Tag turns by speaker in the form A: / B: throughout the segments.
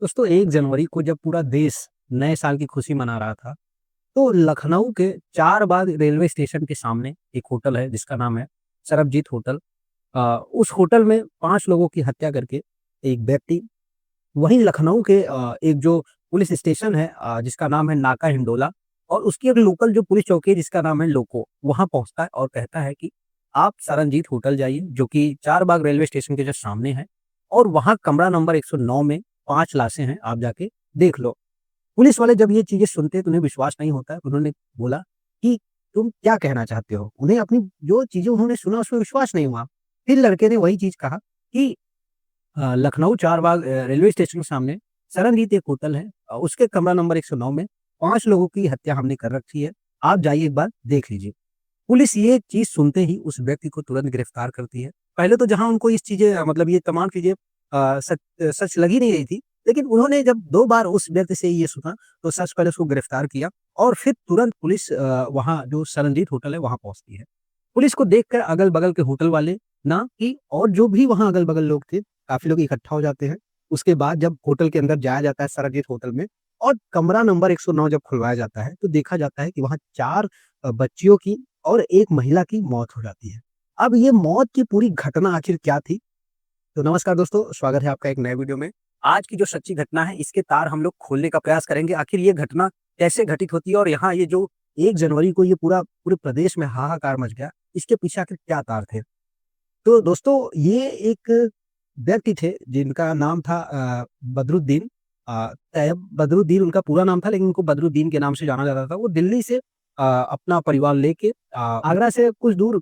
A: दोस्तों 1 जनवरी को जब पूरा देश नए साल की खुशी मना रहा था, तो लखनऊ के चारबाग रेलवे स्टेशन के सामने एक होटल है जिसका नाम है सरबजीत होटल। उस होटल में 5 लोगों की हत्या करके एक व्यक्ति वहीं लखनऊ के एक जो पुलिस स्टेशन है जिसका नाम है नाका हिंडोला और उसकी एक लोकल जो पुलिस चौकी है जिसका नाम है लोको, वहाँ पहुँचता है और कहता है कि आप सरनजीत होटल जाइए जो कि चारबाग रेलवे स्टेशन के जस्ट सामने है और वहाँ कमरा नंबर 109 में 5 लाशें हैं, आप जाके देख लो। पुलिस वाले जब ये चीज़ें सुनते हैं तो उन्हें विश्वास नहीं होता है। उन्होंने बोला कि तुम क्या कहना चाहते हो? उन्हें अपनी जो चीज़ें उन्होंने सुना उसमें विश्वास नहीं हुआ। फिर लड़के ने वही चीज़ कहा कि लखनऊ चारबाग रेलवे स्टेशन के सामने सरनजीत एक होटल है, उसके कमरा नंबर 109 में 5 लोगों की हत्या हमने कर रखी है। आप जाइए एक बार देख लीजिए। पुलिस ये चीज़ सुनते ही उस व्यक्ति को तुरंत गिरफ्तार करती है। पहले तो जहाँ उनको इस चीज़ें मतलब ये तमाम चीज़ें सच लग ही नहीं रही थी, लेकिन उन्होंने जब 2 बार उस व्यक्ति से ये सुना, तो सच पहले उसको गिरफ्तार किया और फिर तुरंत पुलिस वहाँ जो सरनजीत होटल है, वहाँ पहुँचती है। पुलिस को देखकर अगल-बगल के होटल वाले ना कि और जो भी वहाँ अगल-बगल लोग थे, काफ़ी लोग इकट्ठा हो जाते हैं। उसके बाद जब होटल के अंदर जाया जाता है सरनजीत होटल में और कमरा नंबर 109 जब खुलवाया जाता है, तो देखा जाता है कि वहाँ 4 बच्चियों की और एक महिला की मौत हो जाती है। अब ये मौत की पूरी घटना आखिर क्या थी? तो नमस्कार दोस्तों, स्वागत है आपका एक नए वीडियो में। आज की जो सच्ची घटना है, इसके तार हम लोग खोलने का प्रयास करेंगे। आखिर ये घटना कैसे घटित होती है और यहाँ ये जो 1 जनवरी को ये पूरे प्रदेश में हाहाकार मच गया, इसके पीछे आखिर क्या तार थे? तो दोस्तों ये एक व्यक्ति थे जिनका नाम था बदरुद्दीन तैयब बदरुद्दीन उनका पूरा नाम था लेकिन उनको बदरुद्दीन के नाम से जाना जाता था। वो दिल्ली से अपना परिवार लेके आगरा से कुछ दूर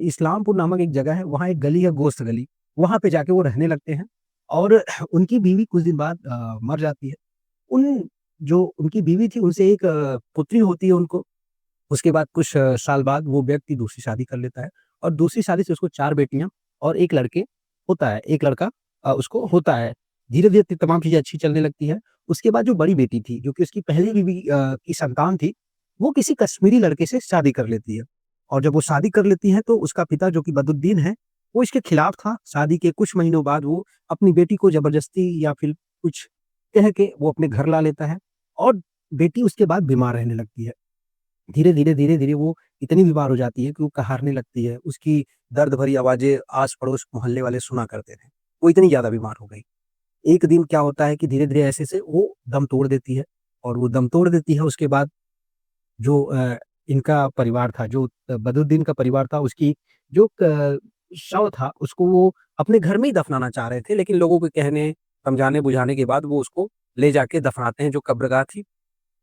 A: इस्लामपुर नामक एक जगह है, वहाँ एक गली है गोश्त गली, वहाँ पे जाके वो रहने लगते हैं और उनकी बीवी कुछ दिन बाद मर जाती है। उन जो उनकी बीवी थी उनसे एक पुत्री होती है उनको। उसके बाद कुछ साल बाद वो व्यक्ति दूसरी शादी कर लेता है और दूसरी शादी से उसको 4 बेटियाँ और 1 लड़के होता है, 1 लड़का उसको होता है। धीरे-धीरे तमाम चीज़ें अच्छी चलने लगती हैं। उसके बाद जो बड़ी बेटी थी, जो कि उसकी पहली बीवी की संतान थी, वो किसी कश्मीरी लड़के से शादी कर लेती है और जब वो शादी कर लेती है तो उसका पिता जो कि बदरुद्दीन है, वो इसके खिलाफ था। शादी के कुछ महीनों बाद वो अपनी बेटी को ज़बरदस्ती या फिर कुछ कह के वो अपने घर ला लेता है और बेटी उसके बाद बीमार रहने लगती है। धीरे-धीरे वो इतनी बीमार हो जाती है कि वो कहारने लगती है। उसकी दर्द भरी आवाज़ें आस-पड़ोस मोहल्ले वाले सुना करते थे। वो इतनी ज़्यादा बीमार हो गई। एक दिन क्या होता है कि धीरे-धीरे ऐसे-ऐसे वो दम तोड़ देती है और वो दम तोड़ देती है उसके बाद जो इनका परिवार था, जो बदरुद्दीन का परिवार था, उसकी जो क शव था, उसको वो अपने घर में ही दफनाना चाह रहे थे, लेकिन लोगों के कहने, समझाने-बुझाने के बाद वो उसको ले जाके दफनाते हैं, जो कब्रगाह थी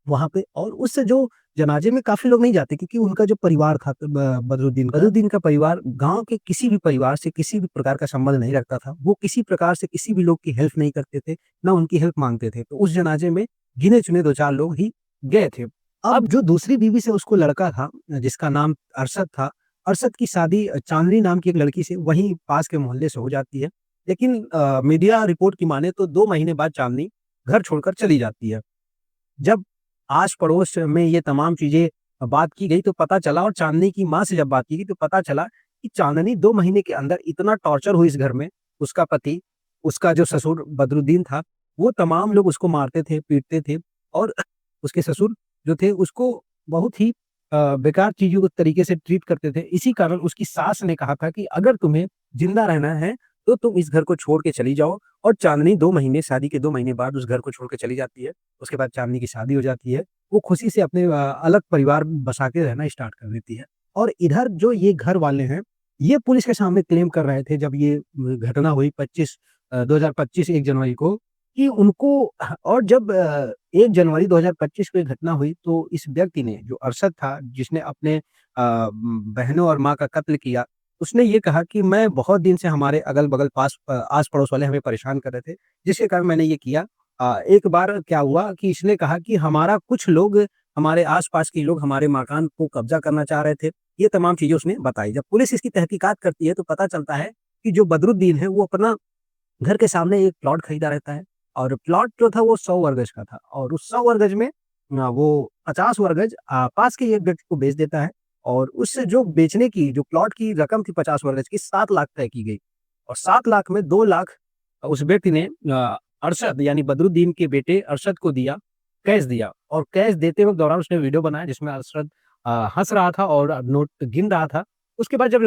A: वहाँ पे और उस जो जनाज़े में काफ़ी लोग नहीं जाते क्योंकि उनका जो परिवार था बदरुद्दीन का परिवार गाँव के किसी भी परिवार से किसी भी प्रकार का संबंध नहीं रखता था। वो किसी प्रकार से किसी भी लोग की हेल्प नहीं करते थे, ना उनकी हेल्प माँगते थे। तो उस जनाज़े में गिने-चुने 2-4 लोग ही गए थे। अब जो दूसरी बीवी से उसको लड़का था जिसका नाम अरशद था, अरशद की शादी चाँदनी नाम की एक लड़की से वहीं पास के मोहल्ले से हो जाती है। लेकिन मीडिया रिपोर्ट की माने तो 2 महीने बाद चाँदनी घर छोड़कर चली जाती है। जब आस-पड़ोस में ये तमाम चीज़ें बात की गई तो पता चला और चाँदनी की माँ से जब बात की गई तो पता चला कि चाँदनी 2 महीने के अंदर इतना टॉर्चर हुई इस घर में, उसका पति, उसका जो ससुर बदरुद्दीन था, वो तमाम लोग उसको मारते थे, पीटते थे और उसके ससुर जो थे उसको बहुत ही बेकार चीज़ों के तरीके से ट्रीट करते थे। इसी कारण उसकी सास ने कहा था कि अगर तुम्हें ज़िंदा रहना है, तो तुम इस घर को छोड़ के चली जाओ और चाँदनी 2 महीने शादी के 2 महीने बाद उस घर को छोड़ के चली जाती है। उसके बाद चाँदनी की शादी हो जाती है। वो खुशी से अपने अलग परिवार बसा के रहना स्टार्ट कर देती है। और इधर जो ये घर वाले हैं, ये पुलिस के सामने क्लेम कर रहे थे जब ये घटना हुई 2025 1 जनवरी को कि उनको और जब 1 जनवरी 2025 को ये घटना हुई तो इस व्यक्ति ने जो अरशद था जिसने अपने बहनों और माँ का कत्ल किया, उसने ये कहा कि मैं बहुत दिन से हमारे अगल-बगल आस-पड़ोस वाले हमें परेशान कर रहे थे, जिसके कारण मैंने ये किया। एक बार क्या हुआ कि इसने कहा कि हमारा कुछ लोग हमारे आस-पास के लोग हमारे मकान को कब्ज़ा करना चाह रहे थे। ये तमाम चीज़ें उसने बताई। जब पुलिस इसकी तहकीकात करती है तो पता चलता है कि जो बदरुद्दीन है वो अपना घर के सामने एक प्लॉट खरीदा रहता है और प्लॉट जो था वो 100 वर्ग गज का था और उस 100 वर्ग गज में वो 50 वर्ग गज पास के एक व्यक्ति को बेच देता है और उस जो बेचने की जो प्लॉट की रकम थी 50 वर्ग गज की 7 लाख तय की गई और 7 लाख में 2 लाख उस व्यक्ति ने अरशद यानी बदरुद्दीन के बेटे अरशद को दिया, कैश दिया और कैश देते वक़्त दौरान उसने वीडियो बनाया जिसमें अरशद हँस रहा था और नोट गिन रहा था। उसके बाद जब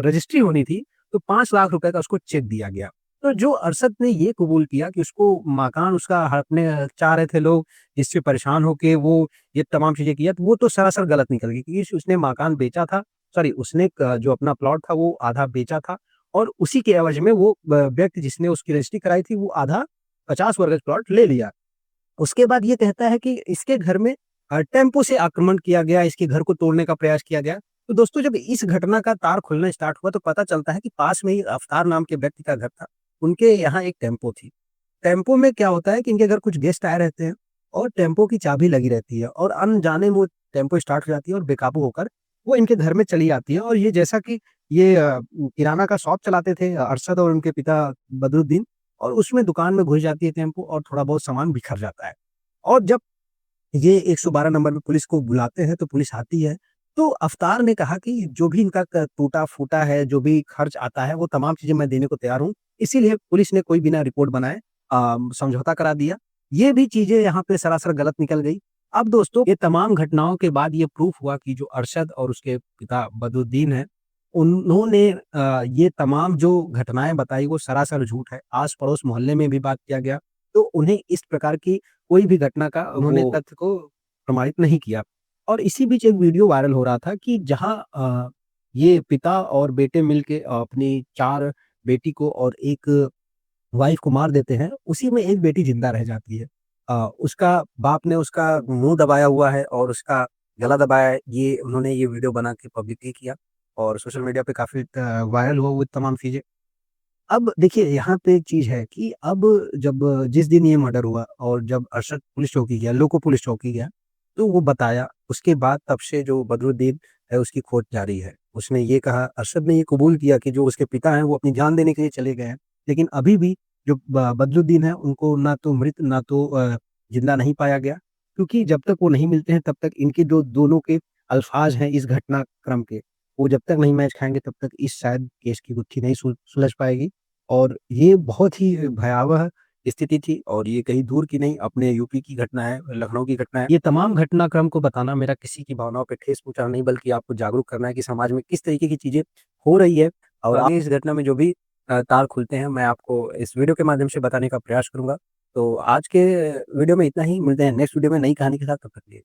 A: रजिस्ट्री होनी थी, तो 5 लाख रुपए का उसको चेक दिया गया। तो जो अरशद ने ये कबूल किया कि उसको मकान उसका हड़पने चाह रहे थे लोग, इससे परेशान होके वो ये तमाम चीज़ें किया, तो वो तो सरासर गलत निकल गई क्योंकि उसने मकान बेचा था, सॉरी उसने जो अपना प्लॉट था वो आधा बेचा था और उसी के एवज़ में वो व्यक्ति जिसने उसकी रजिस्ट्री कराई थी वो आधा 50 वर्ग प्लॉट ले लिया। उसके बाद ये कहता है कि इसके घर में टेम्पो से आक्रमण किया गया, इसके घर को तोड़ने का प्रयास किया गया। तो दोस्तों जब इस घटना का तार खुलना स्टार्ट हुआ तो पता चलता है कि पास में ही अफ्तार नाम के व्यक्ति का घर था। उनके यहाँ एक टेम्पो थी। टेम्पो में क्या होता है कि इनके घर कुछ गेस्ट आए रहते हैं और टेम्पो की चाबी लगी रहती है और अनजाने वो टेम्पो स्टार्ट हो जाती है और बेकाबू होकर वो इनके घर में चली आती है और ये जैसा कि ये किराना का शॉप चलाते थे अरशद और उनके पिता बदरुद्दीन और उसमें दुकान में घुस जाती है टेम्पो और थोड़ा बहुत सामान बिखर जाता है। और जब ये 112 नंबर पे पुलिस को बुलाते हैं तो पुलिस आती है। तो अफ्तार ने कहा कि जो भी इनका क टूटा-फूटा है, जो भी खर्च आता है वो तमाम चीज़ें मैं देने को तैयार हूँ। इसीलिए पुलिस ने कोई बिना रिपोर्ट बनाए समझौता करा दिया। ये भी चीज़ें यहाँ पे सरासर गलत निकल गई। अब दोस्तों ये तमाम घटनाओं के बाद ये प्रूफ हुआ कि जो अरशद और उसके पिता बदरुद्दीन हैं, उन्होंने ये तमाम जो घटनाएँ बताई वो सरासर झूठ है। आस-पड़ोस मोहल्ले में भी बात किया गया, तो उन्हें इस प्रकार की कोई भी घटना का उन्होंने तथ्य को प्रमाणित नहीं किया। और इसी बीच एक वीडियो वायरल हो रहा था कि जहाँ ये पिता और बेटे मिलके अपनी 4 बेटी को और 1 वाइफ़ को मार देते हैं, उसी में एक बेटी ज़िंदा रह जाती है। उसका बाप ने उसका मुँह दबाया हुआ है और उसका गला दबाया है, ये उन्होंने ये वीडियो बना के पब्लिकली किया और सोशल मीडिया पे काफ़ी वायरल हुआ वो तमाम चीज़ें। अब देखिए यहाँ पे एक चीज़ है कि अब जब जिस दिन ये मर्डर हुआ और जब अरशद पुलिस चौकी गया, लोको पुलिस चौकी गया, तो वो बताया, उसके बाद तब से जो बदरुद्दीन है उसकी खोज जारी है। उसने ये कहा अरशद ने ये कबूल किया कि जो उसके पिता हैं वो अपनी जान देने के लिए चले गए हैं। लेकिन अभी भी जो बदरुद्दीन है उनको ना तो मृत ना तो ज़िंदा नहीं पाया गया। क्योंकि जब तक वो नहीं मिलते हैं तब तक इनके जो दोनों के अल्फ़ाज़ हैं इस घटनाक्रम के, वो जब तक नहीं मैच खाएँगे तब तक इस शायद केस की गुत्थी नहीं सुलझ पाएगी। और ये बहुत ही भयावह स्थिति थी और ये कहीं दूर की नहीं, अपने यूपी की घटना है, लखनऊ की घटना है। ये तमाम घटनाक्रम को बताना मेरा किसी की भावनाओं पे ठेस पहुँचाना नहीं बल्कि आपको जागरूक करना है कि समाज में किस तरीके की चीज़ें हो रही है और आगे इस घटना में जो भी तार खुलते हैं मैं आपको इस वीडियो के माध्यम से बताने का प्रयास करूँगा। तो आज के वीडियो में इतना ही, मिलते हैं नेक्स्ट वीडियो में नई कहानी के साथ, तब तक के लिए।